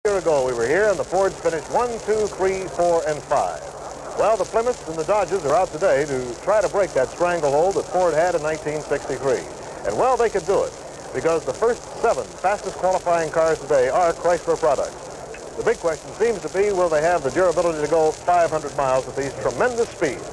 A year ago, we were here, and the Fords finished 1, 2, 3, 4, and 5. Well, the Plymouths and the Dodges are out today to try to break that stranglehold that Ford had in 1963. And, well, they could do it, because the first 7 fastest qualifying cars today are Chrysler products. The big question seems to be, will they have the durability to go 500 miles at these tremendous speeds?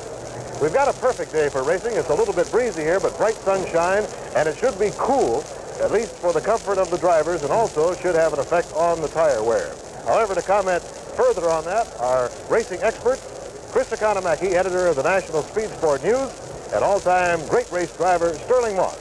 We've got a perfect day for racing. It's a little bit breezy here, but bright sunshine, and it should be cool, at least for the comfort of the drivers, and also should have an effect on the tire wear. However, to comment further on that, our racing expert, Chris Economaki, editor of the National Speed Sport News, and all-time great race driver, Sterling Moss.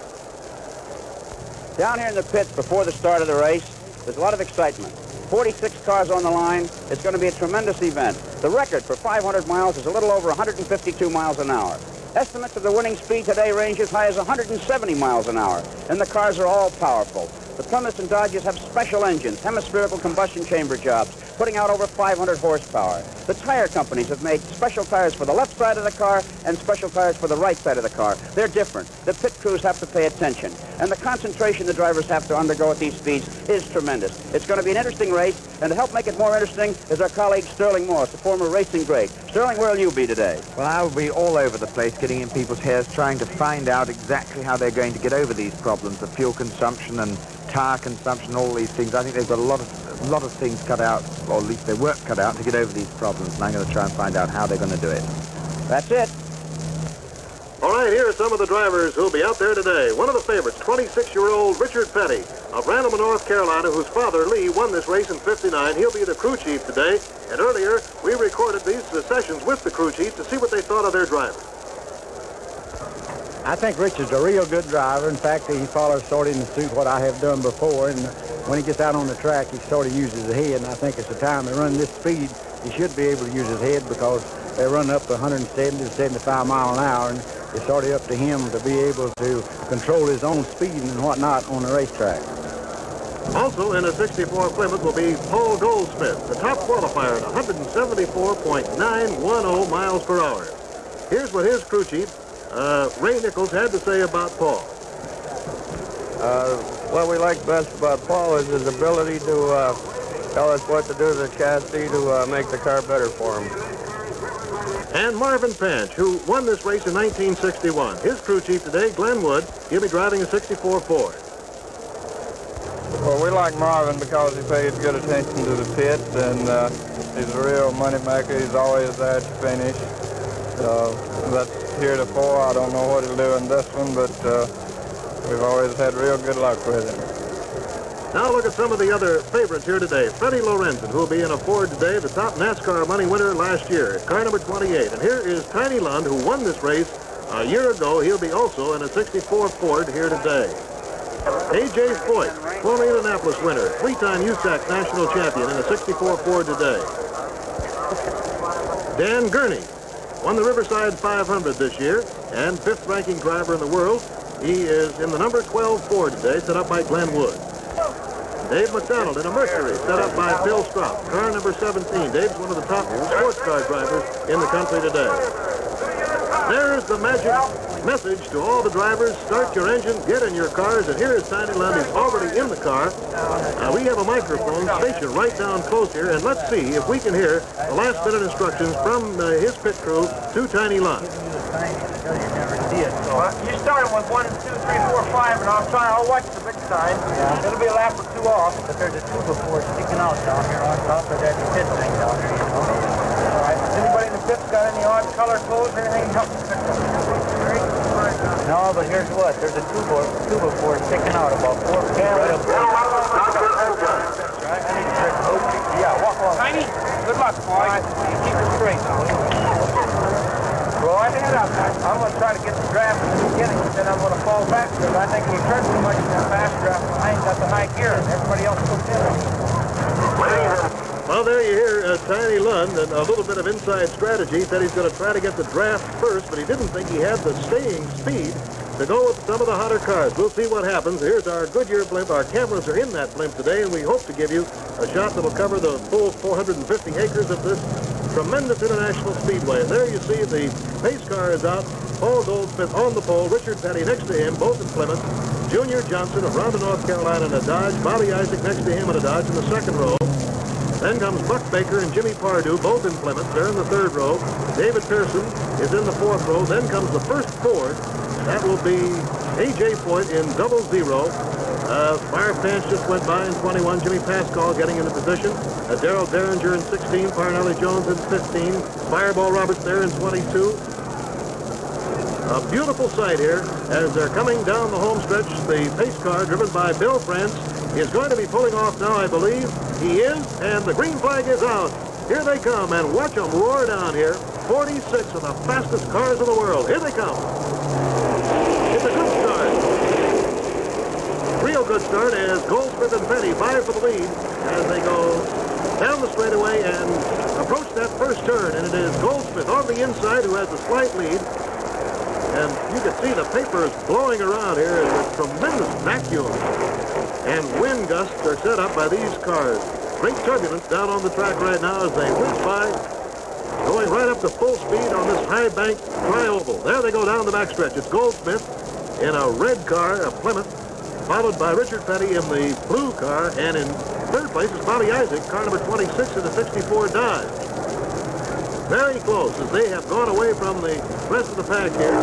Down here in the pits before the start of the race, there's a lot of excitement. 46 cars on the line. It's going to be a tremendous event. The record for 500 miles is a little over 152 miles an hour. Estimates of the winning speed today range as high as 170 miles an hour, and the cars are all powerful. The Plymouths and Dodges have special engines, hemispherical combustion chamber jobs, putting out over 500 horsepower. The tire companies have made special tires for the left side of the car and special tires for the right side of the car. They're different. The pit crews have to pay attention, and the concentration the drivers have to undergo at these speeds is tremendous. It's going to be an interesting race, and to help make it more interesting is our colleague Sterling Moss, the former racing great. Sterling, where will you be today? Well, I will be all over the place, getting in people's hairs, trying to find out exactly how they're going to get over these problems of fuel consumption and tire consumption, all these things. I think they've got a lot of things cut out, or at least their work cut out, to get over these problems, and I'm going to try and find out how they're going to do it. That's it. All right, here are some of the drivers who'll be out there today. One of the favorites, 26-year-old Richard Petty of Randolph, North Carolina, whose father, Lee, won this race in '59. He'll be the crew chief today. And earlier, we recorded these sessions with the crew chief to see what they thought of their driver. I think Richard's a real good driver. In fact, he follows sort of in the suit what I have done before. And when he gets out on the track, he sort of uses his head. And I think it's the time they run this speed, he should be able to use his head, because they run up to 170 to 75 miles an hour. And it's sort of up to him to be able to control his own speed and whatnot on the racetrack. Also in a 64 Plymouth will be Paul Goldsmith, the top qualifier at 174.910 miles per hour. Here's what his crew chief, Ray Nichols, had to say about Paul. What we like best about Paul is his ability to tell us what to do to the chassis to make the car better for him. And Marvin Panch, who won this race in 1961. His crew chief today, Glenn Wood, he'll be driving a 64 Ford. Well, we like Marvin because he pays good attention to the pits, and he's a real moneymaker. He's always there to finish. That's heretofore. I don't know what he'll do in this one, but we've always had real good luck with him. Now look at some of the other favorites here today. Freddie Lorenzen, who will be in a Ford today, the top NASCAR money winner last year, car number 28. And here is Tiny Lund, who won this race a year ago. He'll be also in a 64 Ford here today. A.J. Foyt, former Indianapolis winner, 3-time USAC national champion in a 64 Ford today. Dan Gurney won the Riverside 500 this year and 5th ranking driver in the world. He is in the number 12 Ford today, set up by Glenn Wood. Dave McDonald in a Mercury, set up by Bill Stropp, car number 17. Dave's one of the top sports car drivers in the country today. There's the magic message to all the drivers. Start your engine, get in your cars, and here is Tiny Lund. He's already in the car. We have a microphone stationed right down close here, and let's see if we can hear the last-minute instructions from his pit crew to Tiny Lund. You started with 1, 2, 3, 4, 5, and I'll watch the big sign. Yeah. It'll be a lap or 2 off. But there's a tube before sticking out down here on top of that pit thing down here, you know. All right. Has anybody in the pits got any odd color clothes or anything? Help me pick up. No, but here's what. There's a tube before sticking out about 4 feet right up there. Right? I need to check. Yeah, walk along. Tiny, good luck, boy. Keep it straight now. Well, I head up. I'm going to try to get the draft in the beginning, but then I'm going to fall back because I think we turned too much in that fast draft. I ain't got the high gear, and everybody else puts in it. Well, there you hear Tiny Lund, and a little bit of inside strategy. He said he's going to try to get the draft first, but he didn't think he had the staying speed to go with some of the hotter cars. We'll see what happens. Here's our Goodyear blimp. Our cameras are in that blimp today, and we hope to give you a shot that will cover the full 450 acres of this tremendous international speedway. And there you see the pace car is out. Paul Goldsmith on the pole, Richard Petty next to him, both in Plymouth. Junior Johnson of Rhonda, North Carolina in a Dodge. Bobby Isaac next to him in a Dodge in the second row. Then comes Buck Baker and Jimmy Pardue, both in Plymouth. They're in the third row. David Pearson is in the fourth row. Then comes the first Ford. That will be A.J. Foyt in 00. PANCH just went by in 21. Jimmy Pascal getting into position. Darrell Derringer in 16. Parnelli Jones in 15. Fireball Roberts there in 22. A beautiful sight here as they're coming down the home stretch. The pace car driven by Bill France is going to be pulling off now, I believe. He is, and the green flag is out. Here they come, and watch them roar down here. 46 of the fastest cars in the world. Here they come. It's a good start. Real good start as Goldsmith and Petty vie for the lead as they go down the straightaway and approach that first turn. And it is Goldsmith on the inside who has a slight lead. And you can see the papers blowing around here. There's a tremendous vacuum. And wind gusts are set up by these cars. Great turbulence down on the track right now as they whiz by, going right up to full speed on this high bank tri-oval. There they go down the backstretch. It's Goldsmith in a red car, a Plymouth, followed by Richard Petty in the blue car, and in third place is Bobby Isaac, car number 26 in the 64 Dodge. Very close as they have gone away from the rest of the pack here.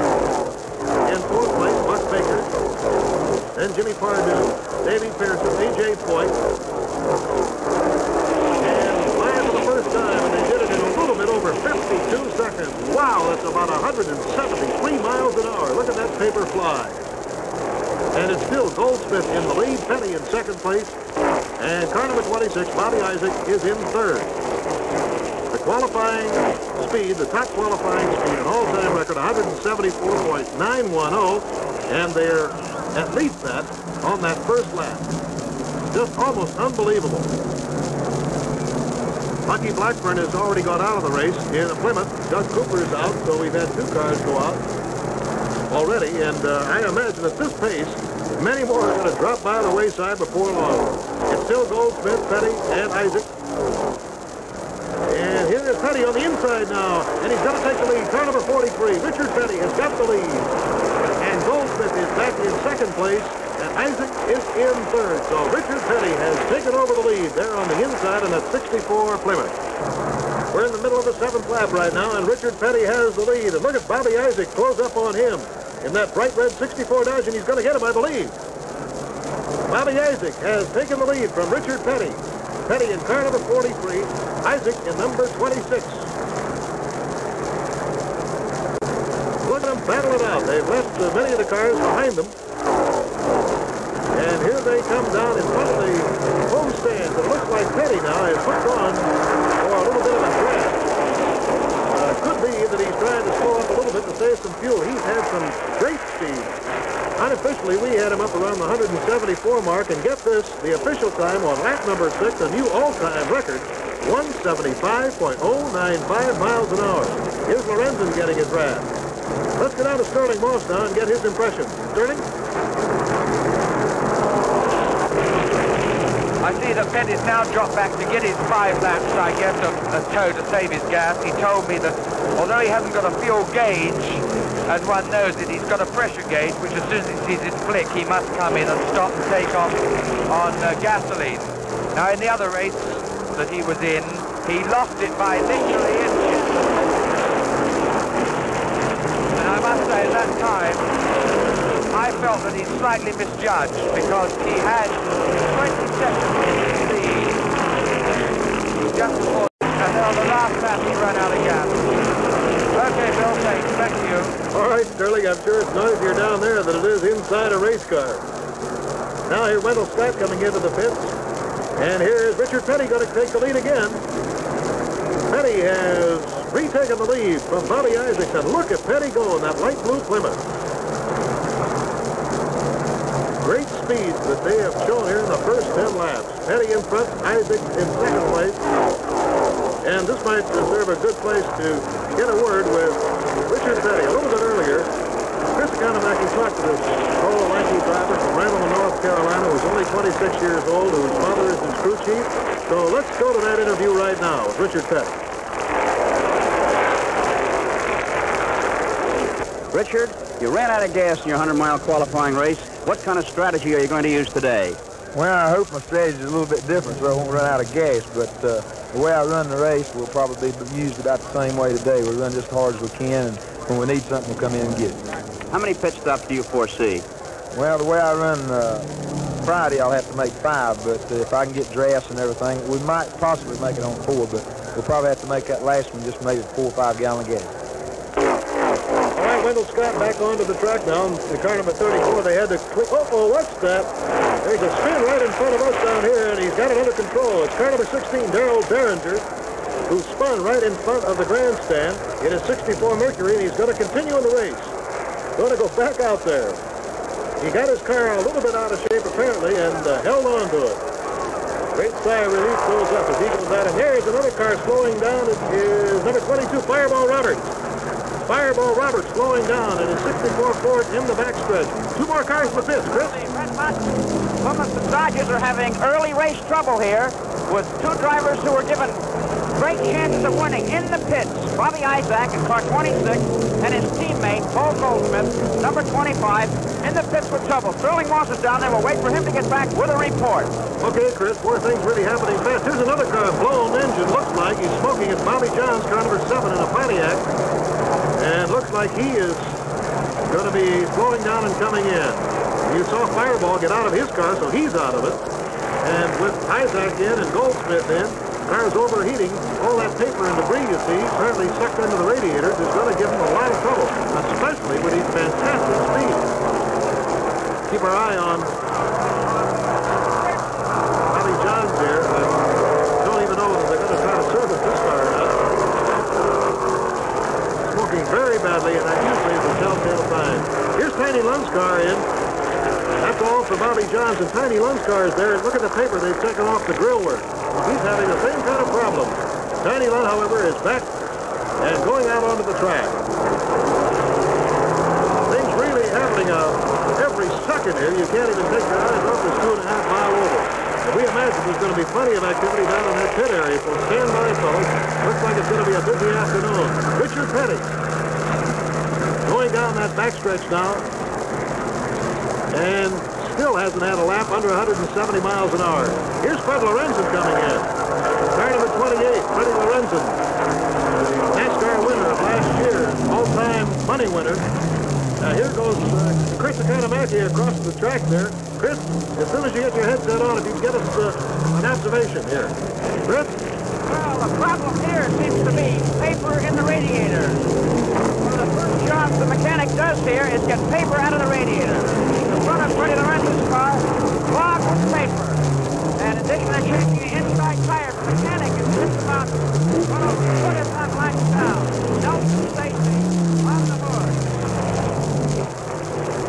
In fourth place, Buck Baker, then Jimmy Pardue, Davey Pearson, A.J. Foyt, and by for the first time, and they did it in a little bit over 52 seconds. Wow, that's about 173 miles an hour. Look at that paper fly. And it's still Goldsmith in the lead, Petty in second place, and car number 26, Bobby Isaac, is in third. The qualifying speed, the top qualifying speed, an all-time record, 174.910, and they're at least that on that first lap. Just almost unbelievable. Bucky Blackburn has already got out of the race in a Plymouth. Doug Cooper is out, so we've had two cars go out already, and I imagine at this pace, many more are going to drop by the wayside before long. It's still Goldsmith, Petty, and Isaac. And here is Petty on the inside now, and he's going to take the lead. Car number 43, Richard Petty has got the lead. And Goldsmith is back in second place, and Isaac is in third. So Richard Petty has taken over the lead there on the inside in that 64 Plymouth. We're in the middle of the seventh lap right now, and Richard Petty has the lead. And look at Bobby Isaac close up on him in that bright red 64 Dodge, and he's going to get him, I believe. Bobby Isaac has taken the lead from Richard Petty. Petty in car number 43, Isaac in number 26. Look at them battle it out. They've left many of the cars behind them. And here they come down in front of the home stands. It looks like Petty now has hooked on for a little bit of a draft. Could be that he's trying to slow up a little bit to save some fuel. He's had some great speed. Unofficially, we had him up around the 174 mark, and get this, the official time on lap number 6, a new all-time record, 175.095 miles an hour. Here's Lorenzen getting his draft. Let's get down to Sterling Moss now and get his impressions. Sterling? I see that Petty's now dropped back to get his 5 laps, I guess, a tow to save his gas. He told me that although he hasn't got a fuel gauge, as one knows it, he's got a pressure gauge, which as soon as he sees it flick, he must come in and stop and take off on gasoline. Now, in the other race that he was in, he lost it by literally inches. And I must say, at that time, I felt that he slightly misjudged because he had 20 seconds lead just before, and then on the last lap he ran out of gas. Okay, Bill, thanks. Back to you. All right, Sterling, I'm sure it's noisier down there than it is inside a race car. Now here's Wendell Scott coming into the pits, and here is Richard Petty going to take the lead again. Petty has retaken the lead from Bobby Isaac, and look at Petty go in that light blue Plymouth. Great speeds that they have shown here in the first 10 laps. Petty in front, Isaac in second place. And this might serve a good place to get a word with Richard Petty. A little bit earlier, Chris Economaki talked to this tall, lanky driver from Randall, North Carolina, who's only 26 years old, whose father is his crew chief. So let's go to that interview right now with Richard Petty. Richard, you ran out of gas in your 100-mile qualifying race. What kind of strategy are you going to use today? Well, I hope my strategy is a little bit different so I won't run out of gas, but the way I run the race will probably be used about the same way today. We'll run just as hard as we can, and when we need something, we'll come in and get it. How many pit stops do you foresee? Well, the way I run Friday, I'll have to make 5, but if I can get drafts and everything, we might possibly make it on 4, but we'll probably have to make that last one just maybe 4 or 5 gallon gas. All right, Wendell Scott back onto the track now. The car number 34, they had to click. Oh, what's that? There's a spin right in front of us down here, and he's got it under control. It's car number 16, Darrell Derringer, who spun right in front of the grandstand in his 64 Mercury, and he's going to continue in the race. Going to go back out there. He got his car a little bit out of shape, apparently, and held on to it. Great sigh of relief goes up as he goes out, and there's another car slowing down. It is number 22, Fireball Roberts. Fireball Roberts slowing down in his 64 Ford in the backstretch. 2 more cars in the pits, Chris. Plymouth and Dodgers are having early race trouble here with 2 drivers who were given great chances of winning in the pits. Bobby Isaac in car 26 and his teammate, Paul Goldsmith, number 25, in the pits with trouble. Sterling Moss is down there. We'll wait for him to get back with a report. Okay, Chris, more things really happening fast. Here's another car, blown engine. Looks like he's smoking. It's Bobby Johns, car number 7 in a Pontiac. And looks like he is going to be slowing down and coming in. You saw Fireball get out of his car, so he's out of it. And with Isaac in and Goldsmith in, the car's overheating. All that paper and debris you see, apparently sucked into the radiators, is going to give him a lot of trouble, especially with these fantastic speeds. Keep our eye on Bobby Johns here. Don't even know whether they're going to try to service this car or not. Smoking very badly, and that usually is a telltale sign. Here's Tiny Lund's car in. That's all for Bobby Johns, and Tiny Lund's car is there. Look at the paper they've taken off the grill work. He's having the same kind of problem. Tiny Lund, however, is back and going out onto the track. Things really happening every second here. You can't even take your eyes off this 2.5-mile oval. We imagine there's going to be plenty of activity down in that pit area, so stand by, folks. Looks like it's going to be a busy afternoon. Richard Petty going down that backstretch now, and still hasn't had a lap under 170 miles an hour. Here's Fred Lorenzen coming in. Car number 28, Freddie Lorenzen, NASCAR winner of last year, all-time money winner. Here goes Chris Economaki across the track there. Chris, as soon as you get your headset on, if you can get us an observation here. Chris? Well, the problem here seems to be paper in the radiator. One of the first jobs the mechanic does here is get paper out of the radiator. The front of Freddie Lorenzen's car clogged with paper. And in addition to changing the inside tire, the mechanic is just about going to put his lights down. Nelson Stacy on the hood.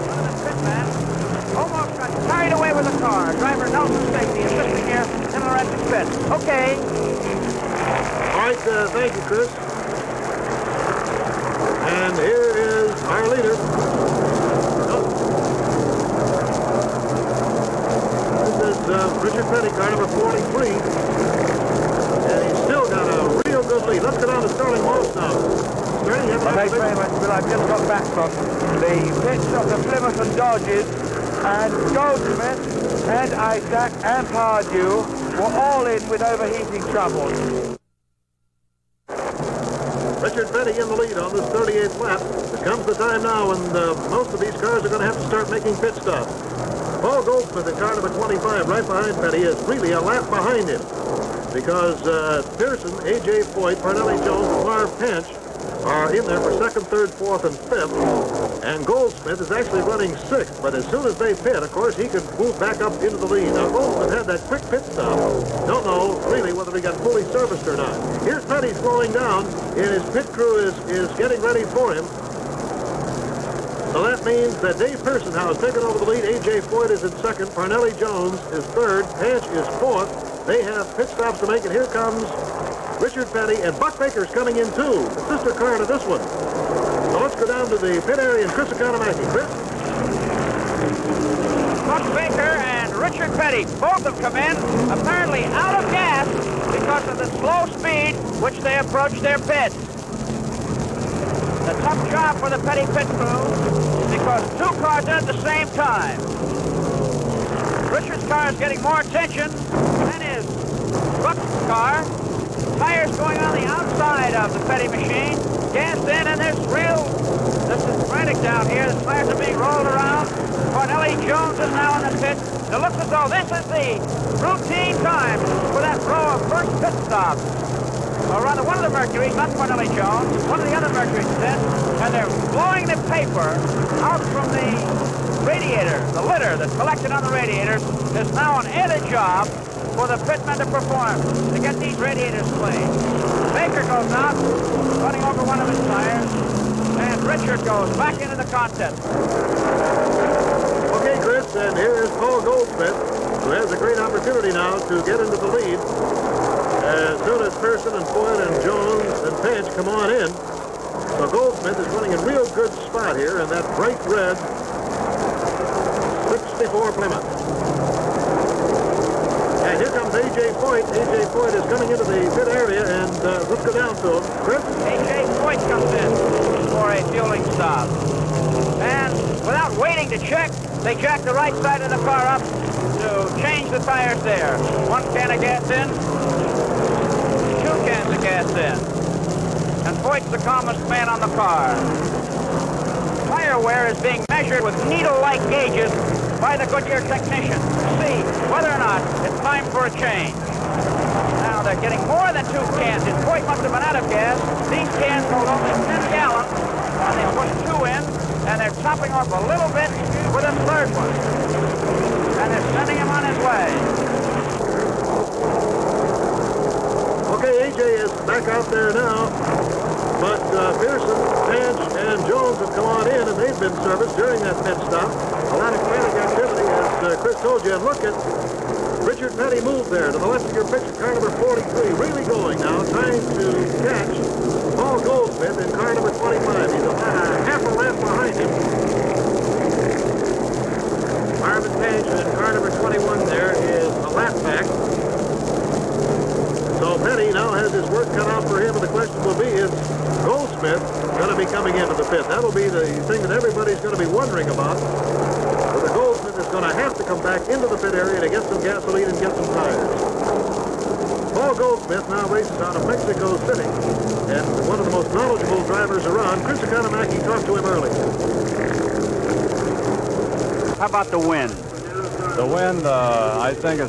One of the pit men almost got carried away with the car. Driver Nelson Stacy assisting here in Lorenzen's pit. Okay. All right, thank you, Chris. And here is our leader. This is Richard Petty, car number 43. And he's still got a real good lead. Let's go down to Sterling Moss now. Sterling, you have an Thanks very much, Bill. I've just got back from the pits of the Plymouth and Dodgers, and Goldsmith and Isaac and Pardew were all in with overheating trouble. Richard Petty in the lead on this 38th lap. There comes the time now when most of these cars are going to have to start making pit stops. Paul Goldsmith in car number 25, right behind Petty, is really a lap behind him because Pearson, A.J. Foyt, Parnelli Jones, and Marv PANCH are in there for 2nd, 3rd, 4th, and 5th. And Goldsmith is actually running 6th, but as soon as they pit, of course, he could move back up into the lead. Now, Goldsmith had that quick pit stop. Don't know, really, whether he got fully serviced or not. Here's Petty slowing down, and his pit crew is getting ready for him. So that means that Dave Pearson now has taken over the lead. A.J. Foyt is in 2nd. Parnelli Jones is 3rd. Panch is 4th. They have pit stops to make, and here comes Richard Petty, and Buck Baker's coming in too, the sister car to this one. So let's go down to the pit area and Chris Economaki. Chris? Buck Baker and Richard Petty, both have come in, apparently out of gas because of the slow speed which they approach their pits. The tough job for the Petty pit crew because 2 cars in at the same time. Richard's car is getting more attention than his Buck's car. Tires going on the outside of the Petty machine. Gas in, and this is frantic down here. The tires are being rolled around. Cornelli Jones is now in the pit. It looks as though this is the routine time for that row of first pit stops. Or rather, one of the Mercuries, not Cornelli Jones, one of the other Mercuries is in, and they're blowing the paper out from the radiator. The litter that's collected on the radiators is now an added job for the pitmen to perform, to get these radiators clean. Baker goes out, running over one of his tires, and Richard goes back into the contest. Okay, Chris, and here is Paul Goldsmith, who has a great opportunity now to get into the lead. As soon as Pearson and Foyt and Jones and PANCH come on in, so Goldsmith is running a real good spot here in that bright red 64 Plymouth. And here comes A.J. Foyt. A.J. Foyt is coming into the pit area, and let's go down to him. Chris? A.J. Foyt comes in for a fueling stop. And without waiting to check, they jack the right side of the car up to change the tires there. One can of gas in, two cans of gas in. And Foyt's the calmest man on the car. Tire wear is being measured with needle-like gauges by the Goodyear technician to see whether or not it's time for a change. Now they're getting more than two cans in. Foyt must have been out of gas. These cans hold only 10 gallons, and they put two in, and they're topping off a little bit with a third one. And they're sending him on his way. Okay, A.J. is back out there now, but Pearson, PANCH, and Jones have come on in, and they've been serviced during that pit stop. A lot of frantic activity, as Chris told you. And look at Richard Petty move there to the left of your picture, car number 43, really going now, trying to catch Paul Goldsmith in car number 25. He's about half a lap behind him. Marvin PANCH in car number 21 there is a lap back. So Petty now has his work cut out for him, and the question will be, is Goldsmith going to be coming into the pit? That'll be the thing that everybody's going to be wondering about. Whether Goldsmith is going to have to come back into the pit area to get some gasoline and get some tires. Paul Goldsmith now races out of Mexico City, and one of the most knowledgeable drivers around. Chris Economaki talked to him earlier. How about the wind? The wind, I think a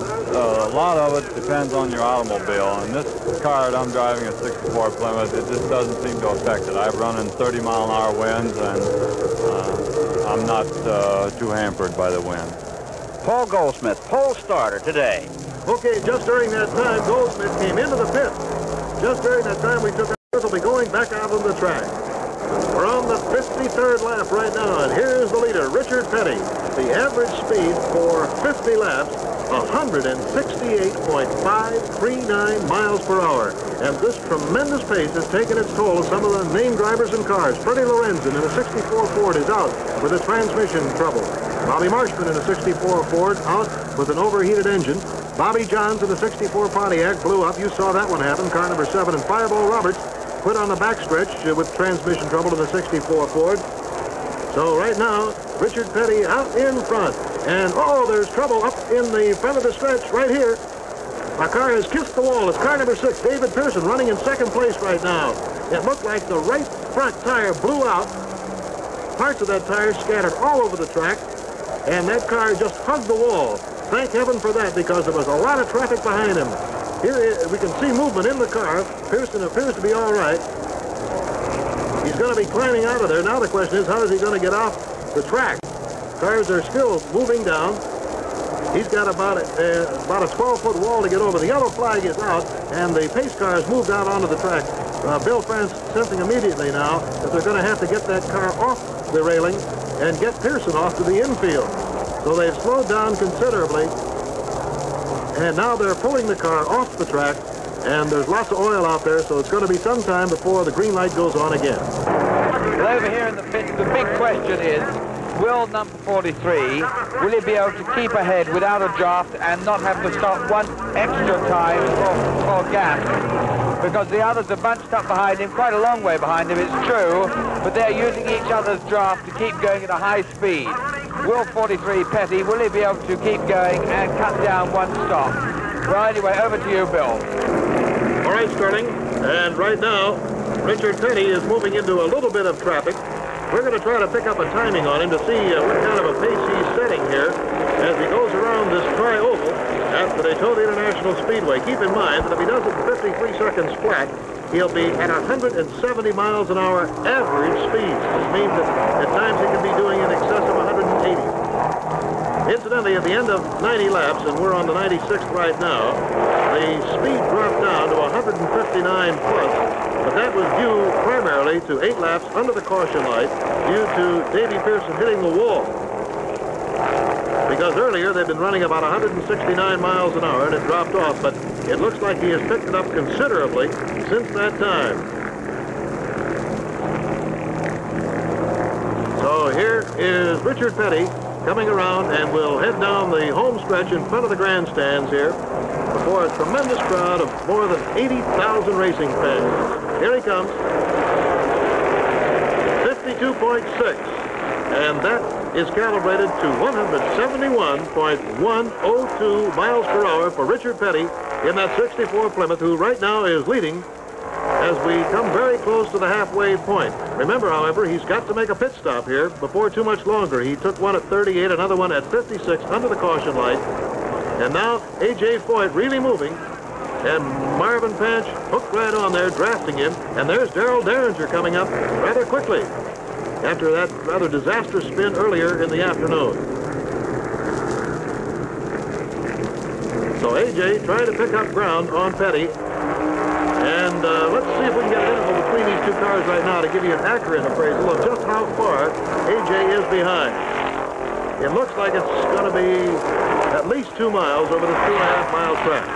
lot of it depends on your automobile. And this car that I'm driving, a 64 Plymouth, it just doesn't seem to affect it. I've run in 30-mile-an-hour winds, and I'm not too hampered by the wind. Paul Goldsmith, pole starter today. Okay, just during that time, Goldsmith came into the pit. Just during that time, we took out. Will be going back out on the track. We're on the 53rd lap right now, and here's the leader, Richard Petty. The average speed for 50 laps, 168.539 miles per hour. And this tremendous pace has taken its toll of some of the main drivers and cars. Freddie Lorenzen in a 64 Ford is out with a transmission trouble. Bobby Marshman in a 64 Ford out with an overheated engine. Bobby Johns in a 64 Pontiac blew up. You saw that one happen, car number 7. And Fireball Roberts quit on the backstretch with transmission trouble in the 64 Ford. So right now, Richard Petty out in front. And, oh, there's trouble up in the front of the stretch right here. Our car has kissed the wall. It's car number 6, David Pearson, running in second place right now. It looked like the right front tire blew out. Parts of that tire scattered all over the track. And that car just hugged the wall. Thank heaven for that, because there was a lot of traffic behind him. Here we can see movement in the car. Pearson appears to be all right. He's going to be climbing out of there. Now the question is, how is he going to get off the track? Cars are still moving down. He's got about a 12-foot wall to get over. The yellow flag is out, and the pace car has moved out onto the track. Bill France sensing immediately now that they're going to have to get that car off the railing and get Pearson off to the infield. So they've slowed down considerably, and now they're pulling the car off the track, and there's lots of oil out there, so it's going to be some time before the green light goes on again. Well, over here in the pit, the big question is, will number 43, will he be able to keep ahead without a draft and not have to stop one extra time for gas? Because the others are bunched up behind him, quite a long way behind him, it's true, but they're using each other's draft to keep going at a high speed. will 43 Petty, will he be able to keep going and cut down one stop? Well, anyway, over to you, Bill. All right, Sterling. And right now, Richard Petty is moving into a little bit of traffic. We're going to try to pick up a timing on him to see what kind of a pace he's setting here as he goes around this tri-oval at the Daytona International Speedway. Keep in mind that if he does it in 53 seconds flat, he'll be at 170 miles an hour average speed. This means that at times he can be doing in excess of 180. Incidentally, at the end of 90 laps, and we're on the 96th right now, the speed dropped down to 159 plus, but that was due primarily to 8 laps under the caution light due to Davy Pearson hitting the wall. Because earlier they'd been running about 169 miles an hour and it dropped off, but it looks like he has picked it up considerably since that time. So here is Richard Petty coming around, and we'll head down the home stretch in front of the grandstands here before a tremendous crowd of more than 80,000 racing fans. Here he comes. 52.6, and that is calibrated to 171.102 miles per hour for Richard Petty in that 64 Plymouth, who right now is leading as we come very close to the halfway point. Remember, however, he's got to make a pit stop here before too much longer. He took one at 38, another one at 56 under the caution light. And now A.J. Foyt really moving. And Marvin Panch hooked right on there, drafting him. And there's Darrell Derringer coming up rather quickly after that rather disastrous spin earlier in the afternoon. So A.J. trying to pick up ground on Petty. And let's see if we can get an interval between these two cars right now to give you an accurate appraisal of just how far A.J. is behind. It looks like it's going to be at least 2 miles over the 2.5-mile track.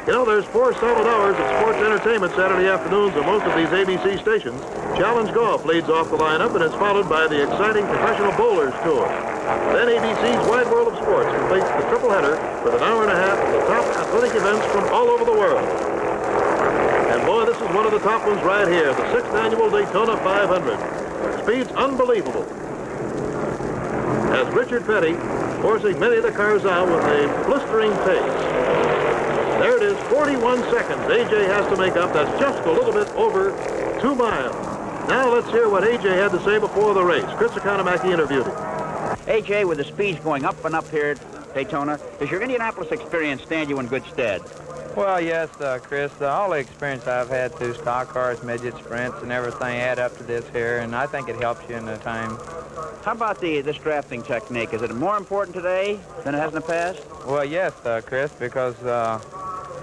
You know, there's 4 solid hours of sports entertainment Saturday afternoons on most of these ABC stations. Challenge Golf leads off the lineup, and it's followed by the exciting Professional Bowlers Tour. Then ABC's Wide World of Sports completes the triple header with an hour and a half of the top athletic events from all over the world. And boy, this is one of the top ones right here, the 6th annual Daytona 500. Speed's unbelievable. As Richard Petty forcing many of the cars out with a blistering pace. There it is, 41 seconds A.J. has to make up. That's just a little bit over 2 miles. Now let's hear what A.J. had to say before the race. Chris Economaki interviewed him. A.J., with the speeds going up and up here at Daytona, does your Indianapolis experience stand you in good stead? Well, yes, Chris, all the experience I've had through stock cars, midget sprints, and everything add up to this here, and I think it helps you in the time. How about this drafting technique? Is it more important today than it has in the past? Well, yes, Chris, because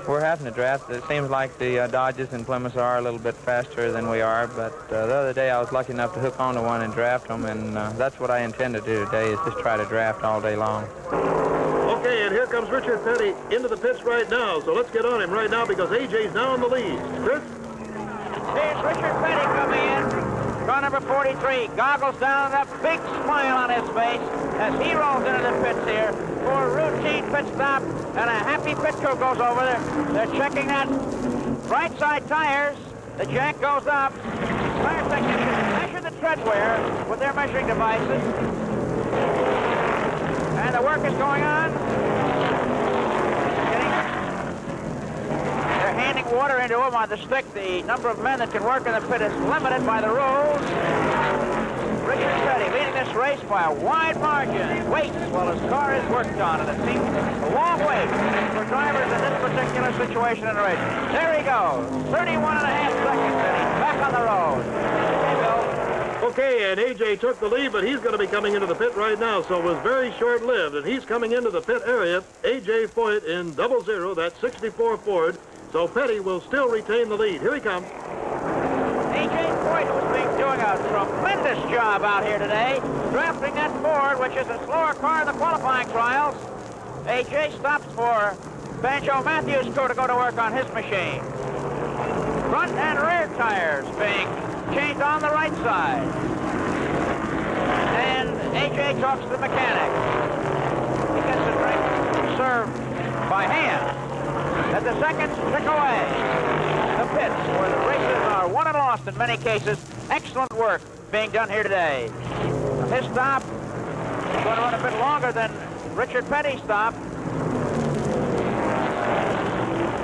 we're having to draft. It seems like the Dodges and Plymouths are a little bit faster than we are, but the other day I was lucky enough to hook onto one and draft them, and that's what I intend to do today, is just try to draft all day long. Okay, and here comes Richard Petty into the pits right now, so let's get on him right now because A.J.'s now in the lead. Chris? Here's Richard Petty coming in. Car number 43, goggles down, and a big smile on his face as he rolls into the pits here for a routine pit stop, and a happy pit crew goes over there. They're checking that right side tires. The jack goes up. Tire technicians measure the tread wear with their measuring devices. And the work is going on. They're handing water into them on the stick. The number of men that can work in the pit is limited by the rules. Richard Petty leading this race by a wide margin. Waits while his car is worked on, and it seems a long wait for drivers in this particular situation in the race. There he goes, 31.5 seconds, and he's back on the road. Okay, Bill. Okay, and A.J. took the lead, but he's going to be coming into the pit right now, so it was very short-lived, and he's coming into the pit area. A.J. Foyt in 00, that 64 Ford, so Petty will still retain the lead. Here he comes. A.J. Foyt was doing a tremendous job out here today, drafting that Ford, which is a slower car in the qualifying trials. A.J. stops for Banjo Matthews' crew to go to work on his machine. Front and rear tires being changed on the right side. And A.J. talks to the mechanic. He gets the drink served by hand. As the seconds tick away, the pits where the races are won and lost in many cases. Excellent work being done here today. His stop, going to run a bit longer than Richard Petty's stop.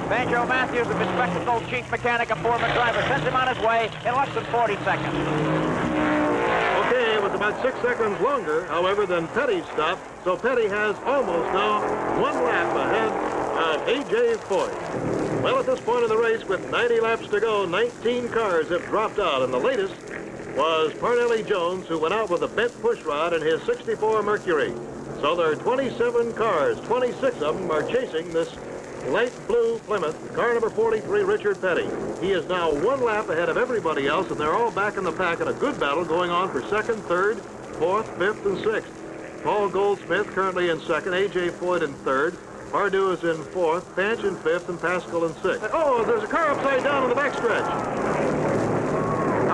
Banjo Matthews, the bespectacled chief mechanic and foreman driver, sends him on his way in less than 40 seconds. Okay, it was about 6 seconds longer, however, than Petty's stop, so Petty has almost now 1 lap ahead of A.J. Foyt. Well, at this point in the race, with 90 laps to go, 19 cars have dropped out, and the latest was Parnelli Jones, who went out with a bent pushrod in his 64 Mercury. So there are 27 cars, 26 of them are chasing this light blue Plymouth, car number 43, Richard Petty. He is now 1 lap ahead of everybody else, and they're all back in the pack in a good battle going on for 2nd, 3rd, 4th, 5th, and 6th. Paul Goldsmith currently in 2nd, A.J. Foyt in 3rd, Pardue is in 4th, PANCH in 5th, and Pascal in 6th. Oh, there's a car upside down in the backstretch.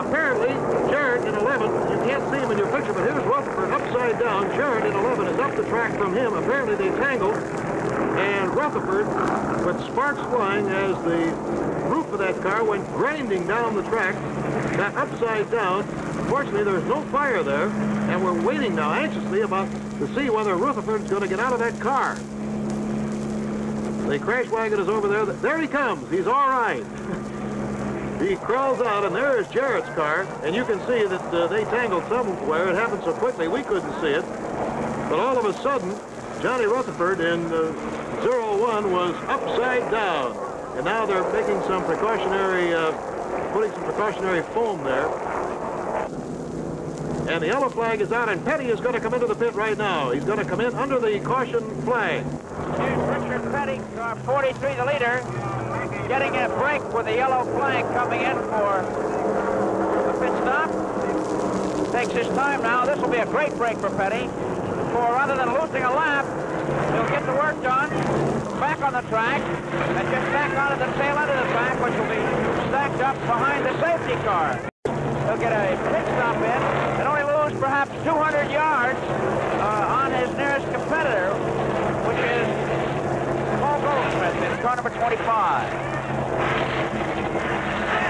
Apparently, Jarrett in 11, you can't see him in your picture, but here's Rutherford upside down. Jarrett in 11 is up the track from him. Apparently they tangled, and Rutherford, with sparks flying as the roof of that car went grinding down the track, got upside down. Fortunately, there's no fire there, and we're waiting now anxiously to see whether Rutherford's going to get out of that car. The crash wagon is over there. There he comes. He's all right. He crawls out, and there is Jarrett's car, and you can see that they tangled somewhere. It happened so quickly we couldn't see it. But all of a sudden, Johnny Rutherford in 01 was upside down. And now they're making some precautionary, putting some precautionary foam there. And the yellow flag is out, and Petty is going to come into the pit right now. He's going to come in under the caution flag. Here's Richard Petty, car 43, the leader, getting a break with the yellow flag coming in for the pit stop. Takes his time now. This will be a great break for Petty. For rather than losing a lap, he'll get the work done, back on the track, and get back onto the tail end of the track, which will be stacked up behind the safety car. He'll get a pit stop in and only lose perhaps 200 yards on his nearest competitor, which is Paul Goldsmith in car number 25.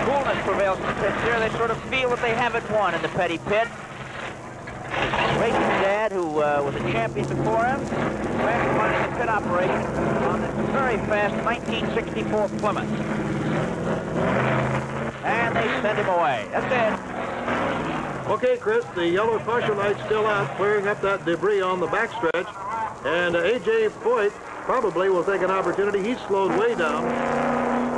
Coolness prevails in the pits here. They sort of feel that they haven't won in the Petty pit. Racing dad, who was a champion before him, ran running the pit operation on this very fast 1964 Plymouth. And they send him away. That's it. Okay, Chris, the yellow caution light's still out, clearing up that debris on the backstretch. And A.J. Foyt probably will take an opportunity. He's slowed way down.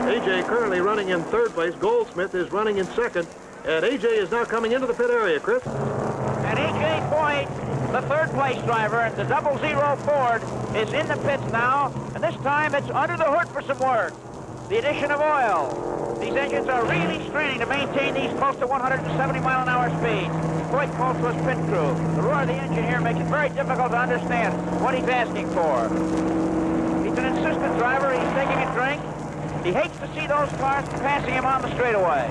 A.J. currently running in 3rd place. Goldsmith is running in 2nd. And A.J. is now coming into the pit area, Chris. And A.J. Foyt, the 3rd place driver, and the 00 Ford is in the pits now. And this time it's under the hood for some work. The addition of oil. These engines are really straining to maintain these close to 170-mile-an-hour speeds. Foyt calls to his pit crew. The roar of the engine here makes it very difficult to understand what he's asking for. He's an insistent driver. He's taking a drink. He hates to see those cars passing him on the straightaway.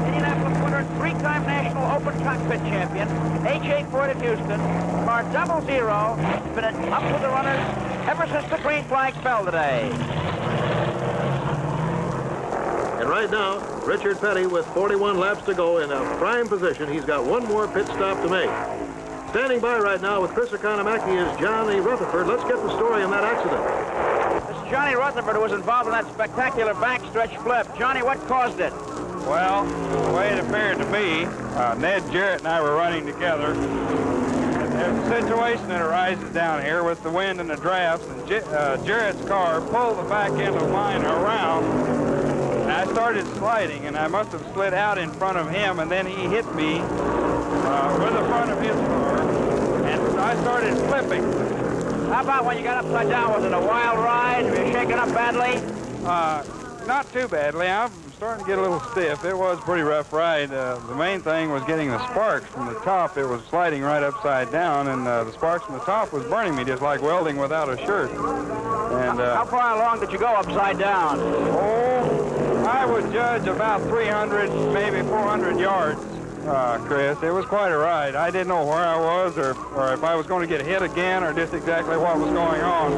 Indianapolis winner, 3-time National Open Cockpit champion, A.J. Foyt of Houston, car 00, has been up with the runners ever since the green flag fell today. And right now, Richard Petty, with 41 laps to go in a prime position. He's got one more pit stop to make. Standing by right now with Chris Economaki is Johnny Rutherford. Let's get the story on that accident. This is Johnny Rutherford, who was involved in that spectacular backstretch flip. Johnny, what caused it? Well, the way it appeared to me, Ned Jarrett and I were running together. There's a situation that arises down here with the wind and the drafts, and Jarrett's car pulled the back end of mine around, and I started sliding, and I must have slid out in front of him, and then he hit me with the front of his car, and so I started flipping. How about when you got upside down? Was it a wild ride? Were you shaken up badly? Not too badly. I'm starting to get a little stiff. It was a pretty rough ride. The main thing was getting the sparks from the top. It was sliding right upside down, and the sparks from the top was burning me just like welding without a shirt. And how far along did you go upside down? Oh, I would judge about 300, maybe 400 yards, Chris. It was quite a ride. I didn't know where I was or if I was going to get hit again or just exactly what was going on.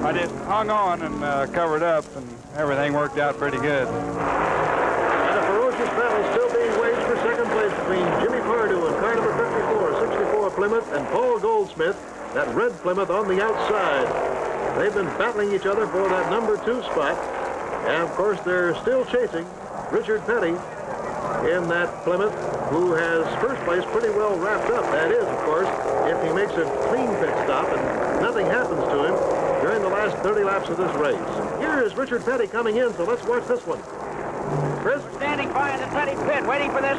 I just hung on and covered up, and everything worked out pretty good. And a ferocious battle still being waged for second place between Jimmy Pardue and car number 54, 64 Plymouth, and Paul Goldsmith, that red Plymouth on the outside. They've been battling each other for that number 2 spot. And, of course, they're still chasing Richard Petty in that Plymouth, who has first place pretty well wrapped up. That is, of course, if he makes a clean pit stop and nothing happens to him during the last 30 laps of this race. Here is Richard Petty coming in, so let's watch this one. Chris? Standing by in the Petty pit, waiting for this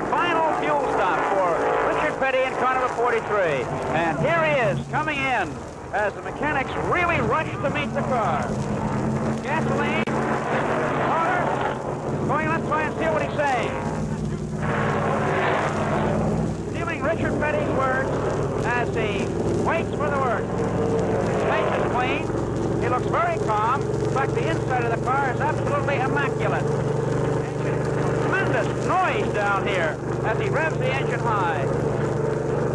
final fuel stop for Richard Petty in car number 43. And here he is, coming in, as the mechanics really rush to meet the car. Gasoline, water, going, let's try and see what he's saying. Stealing Richard Petty's words as he waits for the word. His face is clean. He looks very calm. In fact, the inside of the car is absolutely immaculate. Tremendous noise down here as he revs the engine high. In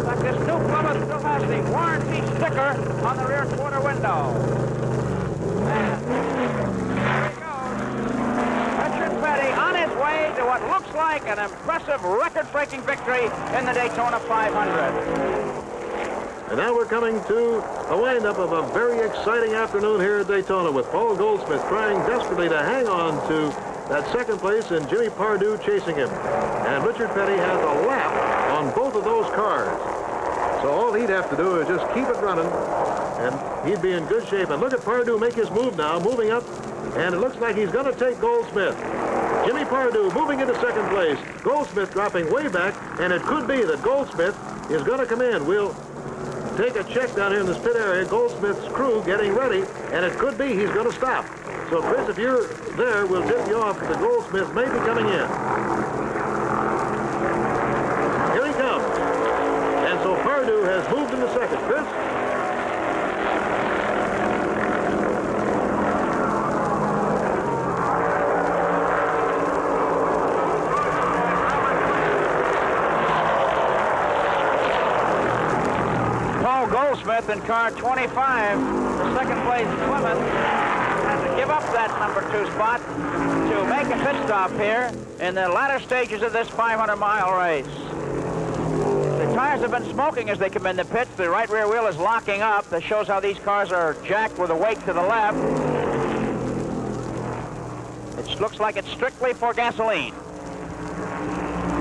fact, this new Plymouth still has the warranty sticker on the rear quarter window. And there he goes. Richard Petty on his way to what looks like an impressive record-breaking victory in the Daytona 500. And now we're coming to a windup of a very exciting afternoon here at Daytona with Paul Goldsmith trying desperately to hang on to that second place and Jimmy Pardue chasing him. And Richard Petty has a lap on both of those cars. So all he'd have to do is just keep it running and he'd be in good shape. And look at Pardue make his move now, moving up, and it looks like he's going to take Goldsmith. Jimmy Pardue moving into second place. Goldsmith dropping way back, and it could be that Goldsmith is going to come in. We'll take a check down here in this pit area. Goldsmith's crew getting ready, and it could be he's going to stop. So, Chris, if you're there, we'll tip you off that the Goldsmith may be coming in. Here he comes. And so Pardue has moved into second. Chris? Goldsmith in car 25, the second place Plymouth, has to give up that number 2 spot to make a pit stop here in the latter stages of this 500-mile race. The tires have been smoking as they come in the pits. The right rear wheel is locking up. That shows how these cars are jacked with a wake to the left. It looks like it's strictly for gasoline.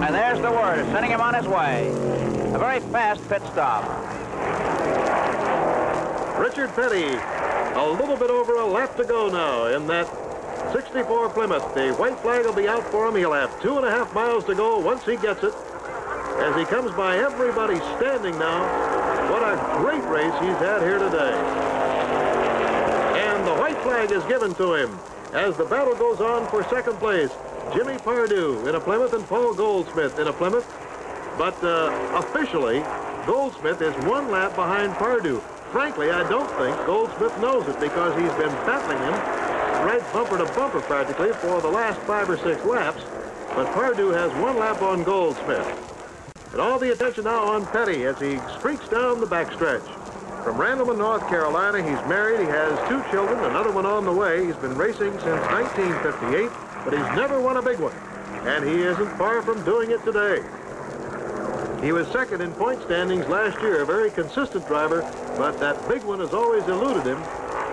And there's the word, sending him on his way. A very fast pit stop. Richard Petty, a little bit over a lap to go now in that 64 Plymouth. The white flag will be out for him. He'll have 2.5 miles to go once he gets it. As he comes by everybody standing now, what a great race he's had here today. And the white flag is given to him as the battle goes on for second place. Jimmy Pardue in a Plymouth and Paul Goldsmith in a Plymouth. But officially, Goldsmith is 1 lap behind Pardue. Frankly, I don't think Goldsmith knows it because he's been battling him right bumper to bumper practically for the last 5 or 6 laps. But Pardue has 1 lap on Goldsmith. And all the attention now on Petty as he streaks down the backstretch. From Randleman, North Carolina, he's married, he has 2 children, another one on the way. He's been racing since 1958, but he's never won a big one. And he isn't far from doing it today. He was second in point standings last year, a very consistent driver, but that big one has always eluded him.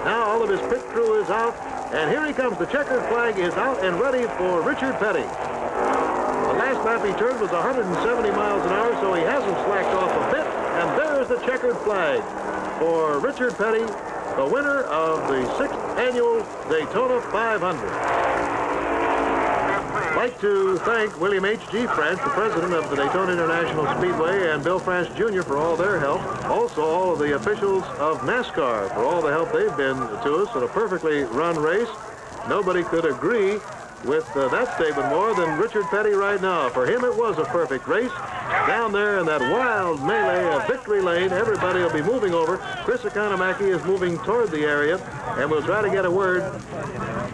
Now all of his pit crew is out, and here he comes. The checkered flag is out and ready for Richard Petty. The last lap he turned was 170 miles an hour, so he hasn't slacked off a bit, and there's the checkered flag for Richard Petty, the winner of the 6th annual Daytona 500. I'd like to thank William H.G. French, the president of the Daytona International Speedway, and Bill French, Jr. for all their help. Also, all of the officials of NASCAR for all the help they've been to us in a perfectly run race. Nobody could agree with that statement more than Richard Petty right now. For him, it was a perfect race. Down there in that wild melee of Victory Lane, everybody will be moving over. Chris Economaki is moving toward the area, and we'll try to get a word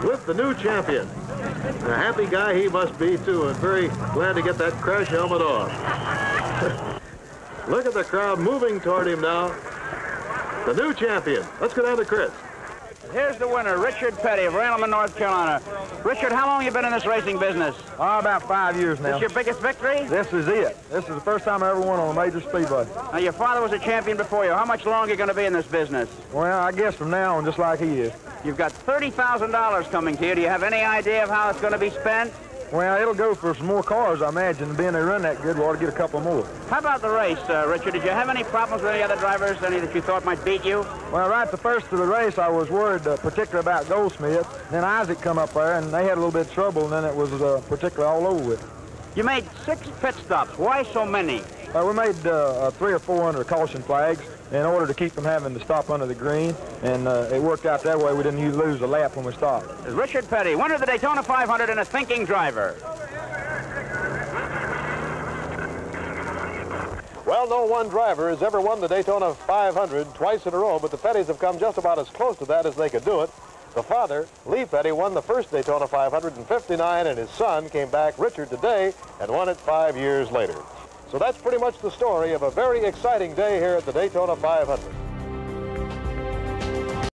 with the new champion. A happy guy he must be, too, and very glad to get that crash helmet off. Look at the crowd moving toward him now. The new champion. Let's go down to Chris. Here's the winner, Richard Petty of Randleman, North Carolina. Richard, how long have you been in this racing business? About 5 years now. This your biggest victory? This is it. This is the first time I ever won on a major speedway. Now, your father was a champion before you. How much longer are you going to be in this business? Well, I guess from now on, just like he is. You've got $30,000 coming to you. Do you have any idea of how it's going to be spent? Well, it'll go for some more cars, I imagine. Being they run that good, we ought to get a couple more. How about the race, Richard? Did you have any problems with any other drivers, any that you thought might beat you? Well, right at the first of the race, I was worried particularly about GOLDSMITH. Then Isaac come up there, and they had a little bit of trouble, and then it was particularly all over with. You made 6 pit stops. Why so many? We made 3 or 4 under caution flags in order to keep them having to stop under the green, and it worked out that way. We didn't lose a lap when we stopped. Richard Petty, winner of the Daytona 500 and a thinking driver. Well, no one driver has ever won the Daytona 500 twice in a row, but the Pettys have come just about as close to that as they could do it. The father, Lee Petty, won the first Daytona 500 in '59, and his son came back, Richard, today, and won it 5 years later. So that's pretty much the story of a very exciting day here at the Daytona 500.